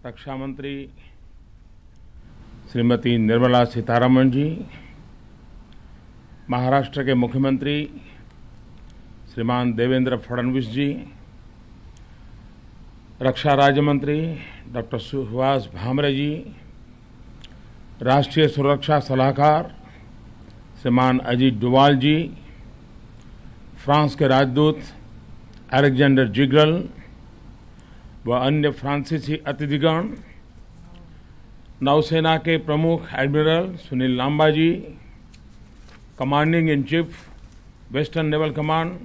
रक्षा मंत्री श्रीमती निर्मला सीतारमण जी, महाराष्ट्र के मुख्यमंत्री श्रीमान देवेंद्र फडणवीस जी, रक्षा राज्य मंत्री डॉक्टर सुभाष भामरे जी, राष्ट्रीय सुरक्षा सलाहकार श्रीमान अजीत डोवाल जी, फ्रांस के राजदूत अलेक्जेंडर जिग्रल व अन्य फ्रांसीसी अतिथिगण, नौसेना के प्रमुख admiral Sunil Lamba ji, commanding in chief western naval command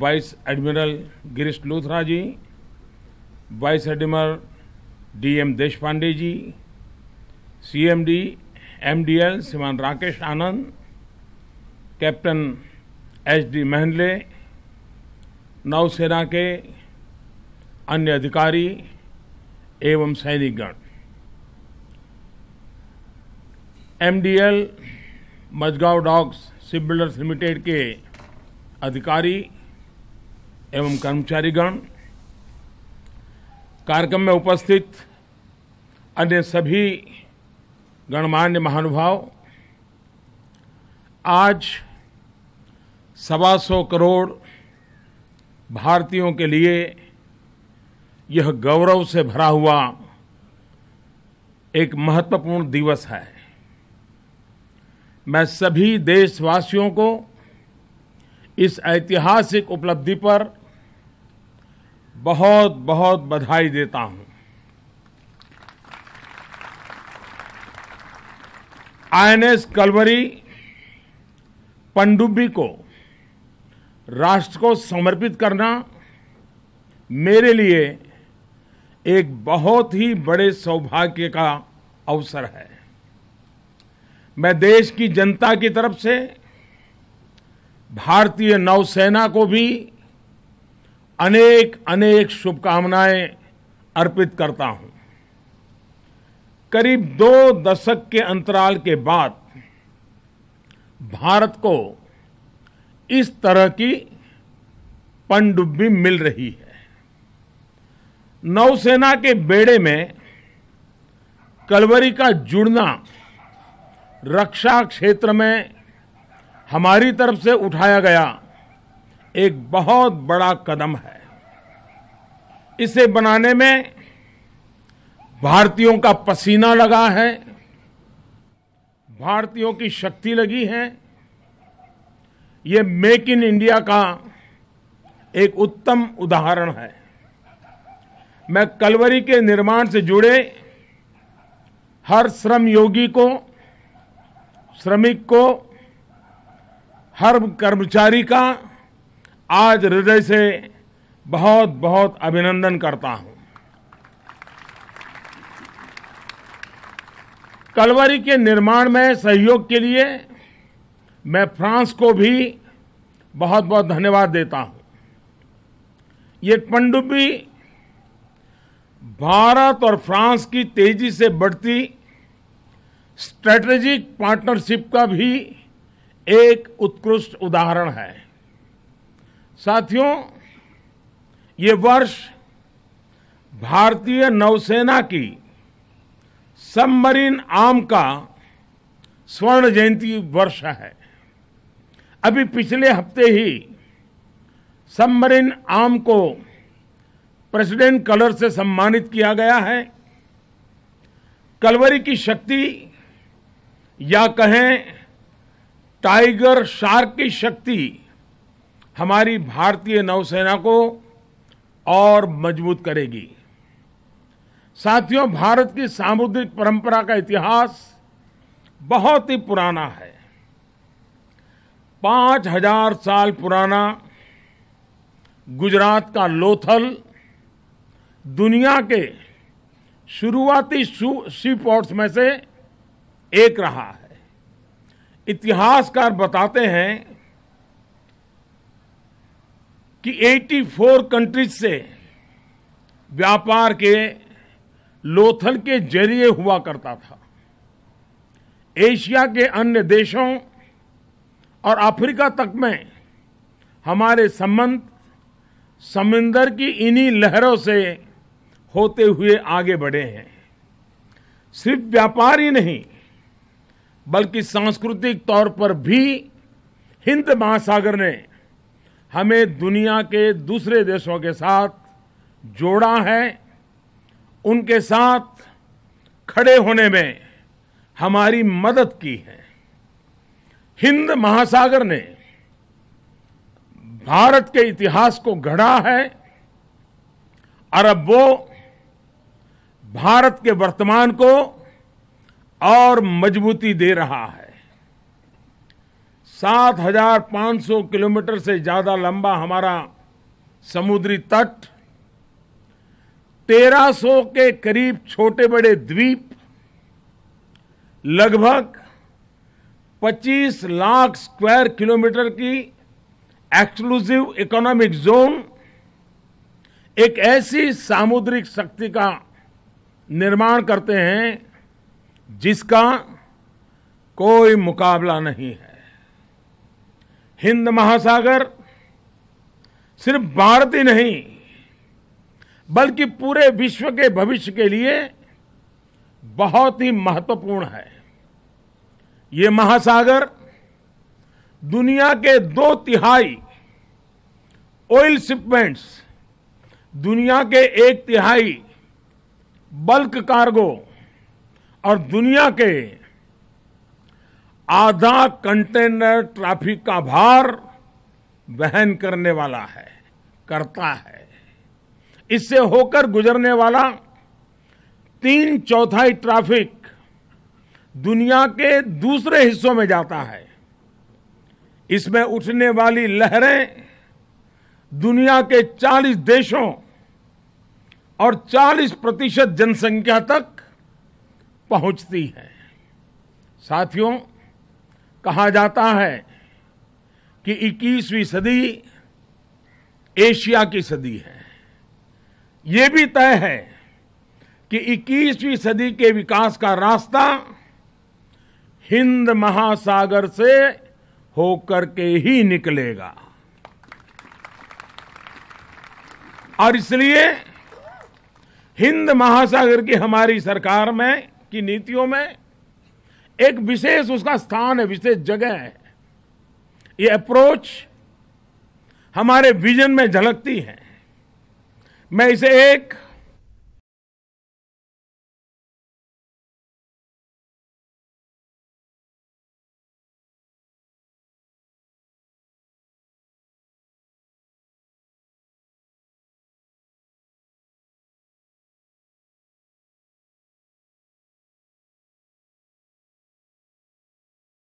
vice admiral Girish Luthra ji, vice admiral DM Deshpande ji, CMD MDL Shriman Rakesh Anand, captain HD Mahnale, नौसेना के अन्य अधिकारी एवं सैनिकगण, MDL Mazagon docks shipbuilders limited के अधिकारी एवं कर्मचारीगण, कार्यक्रम में उपस्थित अन्य सभी गणमान्य महानुभाव, आज 125 करोड़ भारतीयों के लिए यह गौरव से भरा हुआ एक महत्वपूर्ण दिवस है। मैं सभी देशवासियों को इस ऐतिहासिक उपलब्धि पर बहुत बहुत बधाई देता हूं। आईएनएस कलवरी पनडुब्बी को राष्ट्र को समर्पित करना मेरे लिए एक बहुत ही बड़े सौभाग्य का अवसर है। मैं देश की जनता की तरफ से भारतीय नौसेना को भी अनेक अनेक शुभकामनाएं अर्पित करता हूं। करीब 2 दशक के अंतराल के बाद भारत को इस तरह की पनडुब्बी मिल रही है। नौसेना के बेड़े में कलवरी का जुड़ना रक्षा क्षेत्र में हमारी तरफ से उठाया गया एक बहुत बड़ा कदम है। इसे बनाने में भारतीयों का पसीना लगा है, भारतीयों की शक्ति लगी है। ये मेक इन इंडिया का एक उत्तम उदाहरण है। मैं कलवरी के निर्माण से जुड़े हर श्रमयोगी को, श्रमिक को, हर कर्मचारी का आज हृदय से बहुत बहुत अभिनंदन करता हूं। कलवरी के निर्माण में सहयोग के लिए मैं फ्रांस को भी बहुत बहुत धन्यवाद देता हूं। ये पनडुब्बी भारत और फ्रांस की तेजी से बढ़ती स्ट्रेटेजिक पार्टनरशिप का भी एक उत्कृष्ट उदाहरण है। साथियों, ये वर्ष भारतीय नौसेना की सबमरीन आर्म का स्वर्ण जयंती वर्ष है। अभी पिछले हफ्ते ही सबमरीन आर्म को प्रेसिडेंट कलर से सम्मानित किया गया है। कलवरी की शक्ति या कहें टाइगर शार्क की शक्ति हमारी भारतीय नौसेना को और मजबूत करेगी। साथियों, भारत की सामुद्रिक परंपरा का इतिहास बहुत ही पुराना है। 5000 साल पुराना गुजरात का लोथल दुनिया के शुरुआती सी पोर्ट्स में से एक रहा है। इतिहासकार बताते हैं कि 84 कंट्रीज से व्यापार के लोथल के जरिए हुआ करता था। एशिया के अन्य देशों और अफ्रीका तक में हमारे संबंध समुद्र की इन्हीं लहरों से होते हुए आगे बढ़े हैं। सिर्फ व्यापार ही नहीं, बल्कि सांस्कृतिक तौर पर भी हिंद महासागर ने हमें दुनिया के दूसरे देशों के साथ जोड़ा है, उनके साथ खड़े होने में हमारी मदद की है। हिंद महासागर ने भारत के इतिहास को गढ़ा है और अब वो भारत के वर्तमान को और मजबूती दे रहा है। 7,500 किलोमीटर से ज्यादा लंबा हमारा समुद्री तट, 1,300 के करीब छोटे बड़े द्वीप, लगभग 25 लाख स्क्वायर किलोमीटर की एक्सक्लूसिव इकोनॉमिक जोन एक ऐसी सामुद्रिक शक्ति का निर्माण करते हैं जिसका कोई मुकाबला नहीं है। हिंद महासागर सिर्फ भारत ही नहीं, बल्कि पूरे विश्व के भविष्य के लिए बहुत ही महत्वपूर्ण है। ये महासागर दुनिया के 2/3 ऑयल शिपमेंट्स, दुनिया के 1/3 बल्क कार्गो और दुनिया के आधा कंटेनर ट्रैफिक का भार वहन करने वाला है, करता है। इससे होकर गुजरने वाला 3/4 ट्रैफिक दुनिया के दूसरे हिस्सों में जाता है। इसमें उठने वाली लहरें दुनिया के 40 देशों और 40% जनसंख्या तक पहुंचती है। साथियों, कहा जाता है कि 21वीं सदी एशिया की सदी है। ये भी तय है कि 21वीं सदी के विकास का रास्ता हिंद महासागर से होकर के ही निकलेगा। और इसलिए हिंद महासागर की हमारी सरकार में की नीतियों में एक विशेष उसका स्थान है, विशेष जगह है। ये अप्रोच हमारे विजन में झलकती है। मैं इसे एक